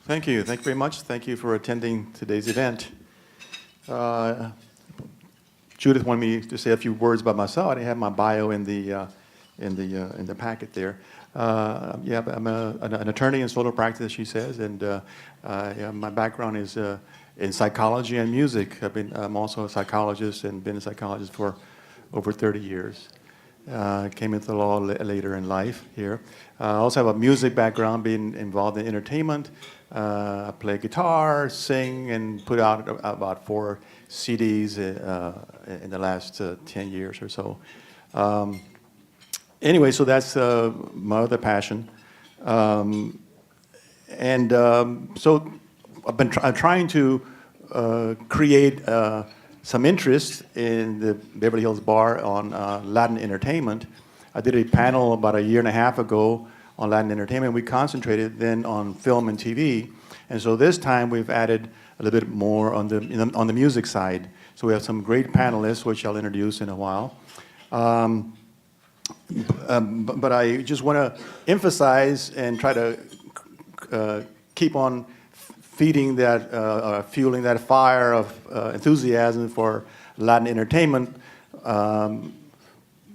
Thank you. Thank you very much. Thank you for attending today's event. Judith wanted me to say a few words about myself. I didn't have my bio in the packet there. Yeah, I'm an attorney in solo practice, she says, and yeah, my background is in psychology and music. I'm also a psychologist and been a psychologist for over 30 years. Came into the law later in life here. I also have a music background, being involved in entertainment. I play guitar, sing, and put out about 4 CDs in the last 10 years or so. Anyway, so that's my other passion. So I've been trying to create some interest in the Beverly Hills Bar on Latin entertainment. I did a panel about a year and a half ago on Latin entertainment. We concentrated then on film and TV, and so this time we've added a little bit more on the music side. So we have some great panelists, which I'll introduce in a while. But I just want to emphasize and try to keep on feeding that, fueling that fire of enthusiasm for Latin entertainment,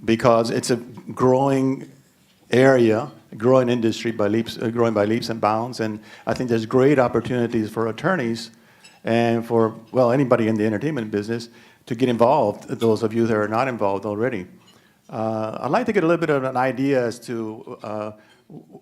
because it's a growing area, a growing industry growing by leaps and bounds, and I think there's great opportunities for attorneys and for, well, anybody in the entertainment business to get involved, those of you that are not involved already. I'd like to get a little bit of an idea as to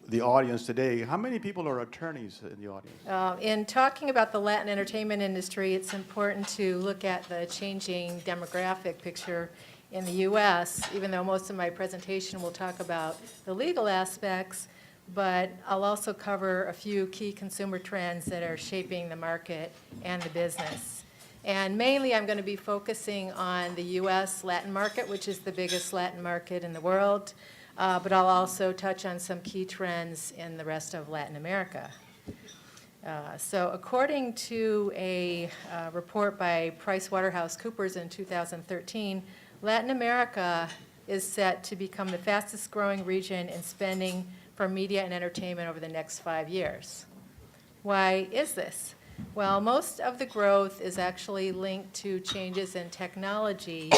the audience today. How many people are attorneys in the audience? In talking about the Latin entertainment industry, it's important to look at the changing demographic picture in the U.S., even though most of my presentation will talk about the legal aspects, but I'll also cover a few key consumer trends that are shaping the market and the business. And mainly I'm going to be focusing on the U.S. Latin market, which is the biggest Latin market in the world, but I'll also touch on some key trends in the rest of Latin America. So according to a report by PricewaterhouseCoopers in 2013, Latin America is set to become the fastest growing region in spending for media and entertainment over the next 5 years. Why is this? Well, most of the growth is actually linked to changes in technology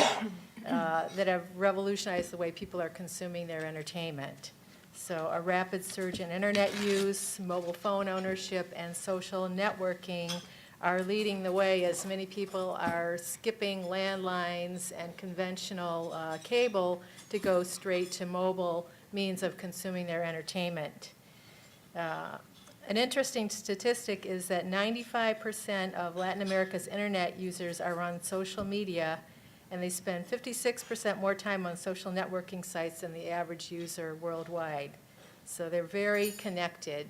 that have revolutionized the way people are consuming their entertainment. So a rapid surge in internet use, mobile phone ownership, and social networking are leading the way as many people are skipping landlines and conventional cable to go straight to mobile means of consuming their entertainment. An interesting statistic is that 95% of Latin America's internet users are on social media, and they spend 56% more time on social networking sites than the average user worldwide. So they're very connected.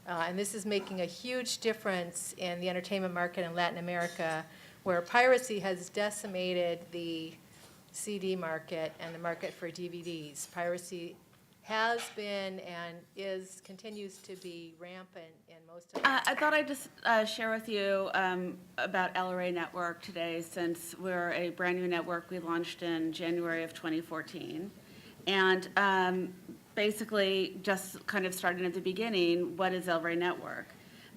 And this is making a huge difference in the entertainment market in Latin America, where piracy has decimated the CD market and the market for DVDs. Piracy has been and continues to be rampant in most of I thought I'd just share with you about LRA Network today, since we're a brand new network we launched in January of 2014. And basically, just kind of starting at the beginning, what is LRA Network?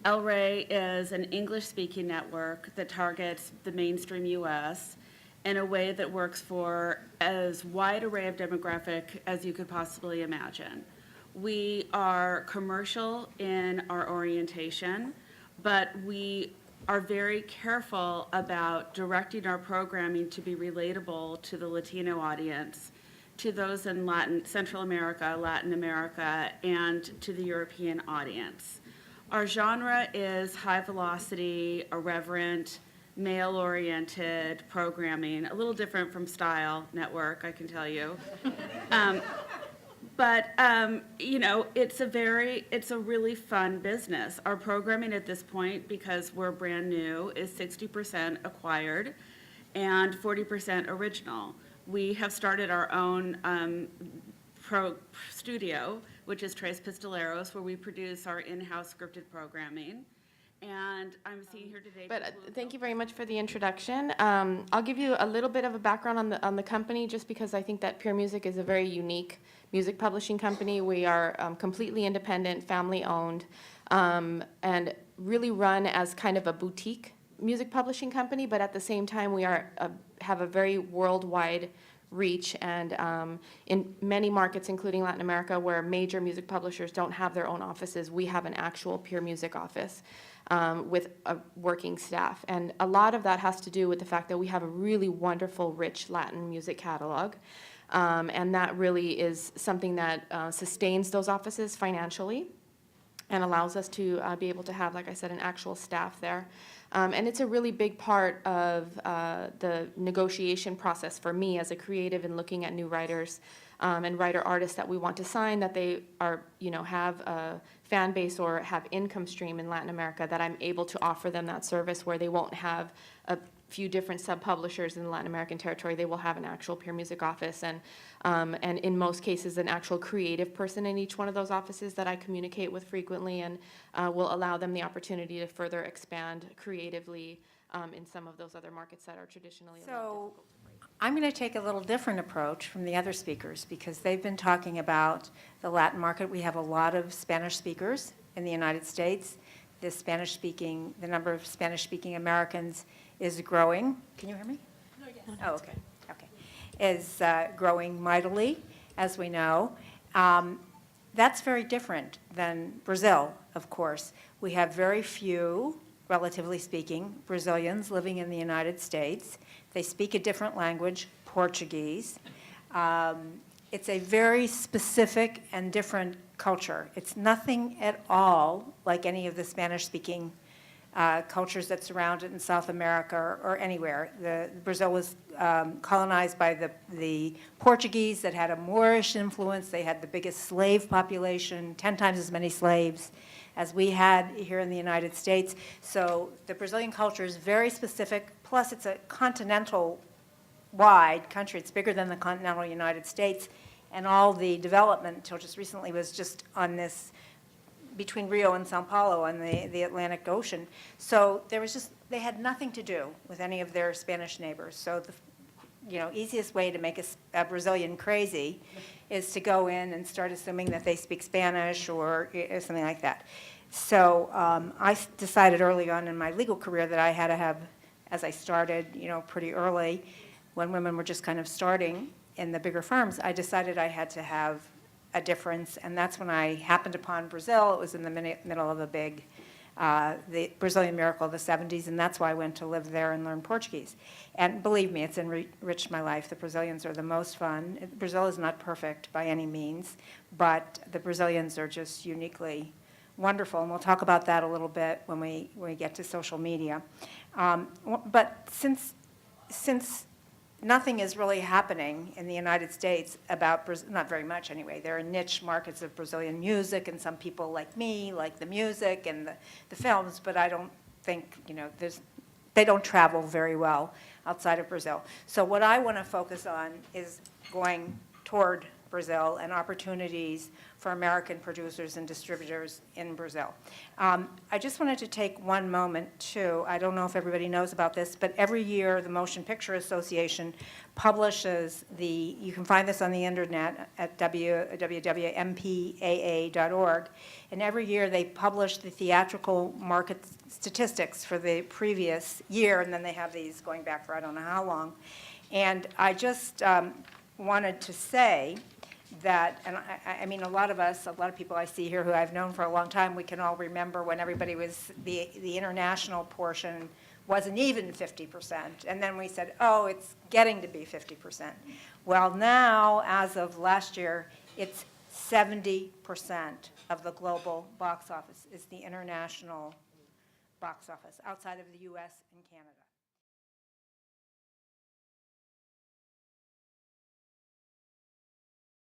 LRA is an English-speaking network that targets the mainstream U.S. in a way that works for as wide array of demographic as you could possibly imagine. We are commercial in our orientation, but we are very careful about directing our programming to be relatable to the Latino audience, to those in Central America, Latin America, and to the European audience. Our genre is high velocity, irreverent, male-oriented programming, a little different from Style Network, I can tell you. But you know, it's a really fun business. Our programming at this point, because we're brand new, is 60% acquired and 40% original. We have started our own studio, which is Tres Pistoleros, where we produce our in-house scripted programming. And I'm seeing here today. But thank you very much for the introduction. I'll give you a little bit of a background on the company, just because I think that Pure Music is a very unique music publishing company. We are completely independent, family-owned. and really run as kind of a boutique music publishing company, but at the same time, we have a very worldwide reach, and in many markets, including Latin America, where major music publishers don't have their own offices, we have an actual Pure Music office with a working staff. And a lot of that has to do with the fact that we have a really wonderful, rich Latin music catalog. And that really is something that sustains those offices financially and allows us to be able to have, like I said, an actual staff there. And it's a really big part of the negotiation process for me as a creative in looking at new writers and writer-artists that we want to sign, that they are, have a fan base or have income stream in Latin America, that I'm able to offer them that service where they won't have a few different sub-publishers in the Latin American territory. They will have an actual Pure Music office, and in most cases, an actual creative person in each one of those offices that I communicate with frequently, and will allow them the opportunity to further expand creatively in some of those other markets that are traditionally a little So I'm going to take a little different approach from the other speakers, because they've been talking about the Latin market. We have a lot of Spanish speakers in the United States. The number of Spanish-speaking Americans is growing. Can you hear me? No, yes. Oh, okay. Okay. Is growing mightily, as we know. That's very different than Brazil, of course. We have very few, relatively speaking, Brazilians living in the United States. They speak a different language, Portuguese. It's a very specific and different culture. It's nothing at all like any of the Spanish-speaking cultures that surround it in South America or anywhere. Brazil was colonized by the Portuguese that had a Moorish influence. They had the biggest slave population, 10 times as many slaves as we had here in the United States. So the Brazilian culture is very specific, plus it's a continental-wide country. It's bigger than the continental United States, and all the development until just recently was just on this between Rio and Sao Paulo on the Atlantic Ocean. So they had nothing to do with any of their Spanish neighbors. So the easiest way to make a Brazilian crazy is to go in and start assuming that they speak Spanish or something like that. So I decided early on in my legal career that I had to have, as I started, pretty early, when women were just kind of starting in the bigger firms, I decided I had to have a difference, and that's when I happened upon Brazil. It was in the middle of the Brazilian miracle of the 70s, and that's why I went to live there and learn Portuguese. And believe me, it's enriched my life. The Brazilians are the most fun. Brazil is not perfect by any means, but the Brazilians are just uniquely wonderful, and we'll talk about that a little bit when we get to social media. But since nothing is really happening in the United States about Brazil, not very much anyway. There are niche markets of Brazilian music, and some people like me like the music and the films, but I don't think, they don't travel very well outside of Brazil. So what I want to focus on is going toward Brazil and opportunities for American producers and distributors in Brazil. I just wanted to take one moment too. I don't know if everybody knows about this, but every year the Motion Picture Association publishes you can find this on the internet at www.mpaa.org, and every year they publish the theatrical market statistics for the previous year, and then they have these going back for I don't know how long. And I just wanted to say that, and I mean, a lot of people I see here who I've known for a long time, we can all remember when everybody was, the international portion wasn't even 50%. And then we said, oh, it's getting to be 50%. Well, now, as of last year, it's 70% of the global box office is the international box office outside of the US and Canada.